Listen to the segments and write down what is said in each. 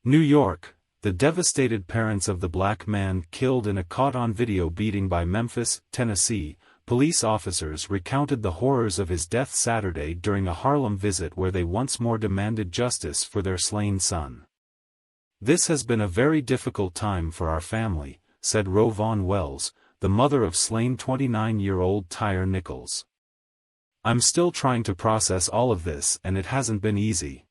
New York, the devastated parents of the black man killed in a caught-on-video beating by Memphis, Tennessee, police officers recounted the horrors of his death Saturday during a Harlem visit where they once more demanded justice for their slain son. "This has been a very difficult time for our family," said Rovon Wells, the mother of slain 29-year-old Tyre Nichols. "I'm still trying to process all of this and it hasn't been easy.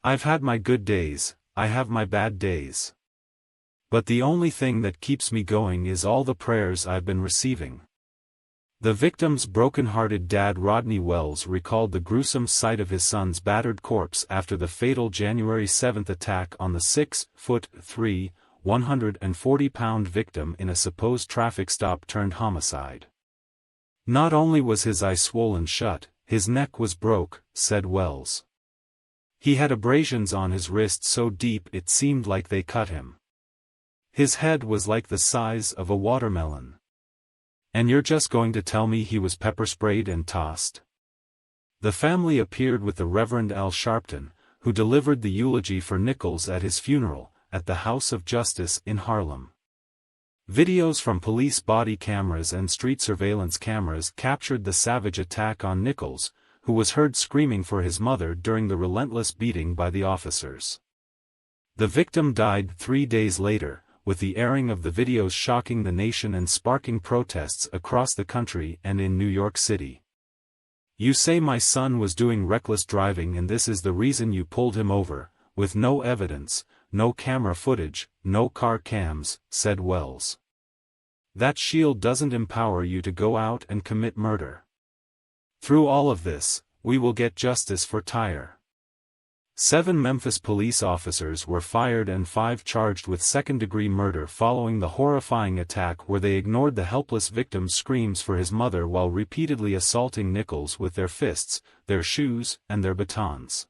I've had my good days, I have my bad days. But the only thing that keeps me going is all the prayers I've been receiving." The victim's broken-hearted dad Rodney Wells recalled the gruesome sight of his son's battered corpse after the fatal January 7 attack on the 6'3", 140-pound victim in a supposed traffic stop turned homicide. "Not only was his eye swollen shut, his neck was broke," said Wells. "He had abrasions on his wrist so deep it seemed like they cut him. His head was like the size of a watermelon. And you're just going to tell me he was pepper-sprayed and tossed?" The family appeared with the Reverend Al Sharpton, who delivered the eulogy for Nichols at his funeral, at the House of Justice in Harlem. Videos from police body cameras and street surveillance cameras captured the savage attack on Nichols, who was heard screaming for his mother during the relentless beating by the officers. The victim died 3 days later, with the airing of the videos shocking the nation and sparking protests across the country and in New York City. "You say my son was doing reckless driving and this is the reason you pulled him over, with no evidence, no camera footage, no car cams," said Wells. "That shield doesn't empower you to go out and commit murder. Through all of this, we will get justice for Tyre." 7 Memphis police officers were fired and 5 charged with second-degree murder following the horrifying attack where they ignored the helpless victim's screams for his mother while repeatedly assaulting Nichols with their fists, their shoes, and their batons.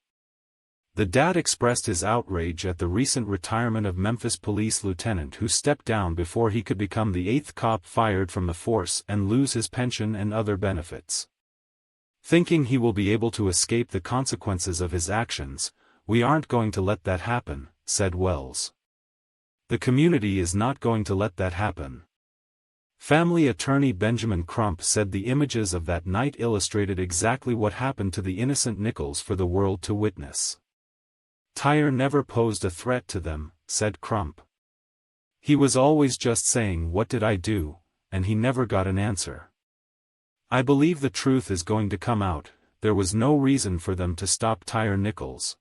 The dad expressed his outrage at the recent retirement of Memphis police lieutenant who stepped down before he could become the 8th cop fired from the force and lose his pension and other benefits. "Thinking he will be able to escape the consequences of his actions, we aren't going to let that happen," said Wells. "The community is not going to let that happen." Family attorney Benjamin Crump said the images of that night illustrated exactly what happened to the innocent Nichols for the world to witness. "Tyre never posed a threat to them," said Crump. "He was always just saying 'What did I do?' and he never got an answer. I believe the truth is going to come out. There was no reason for them to stop Tyre Nichols."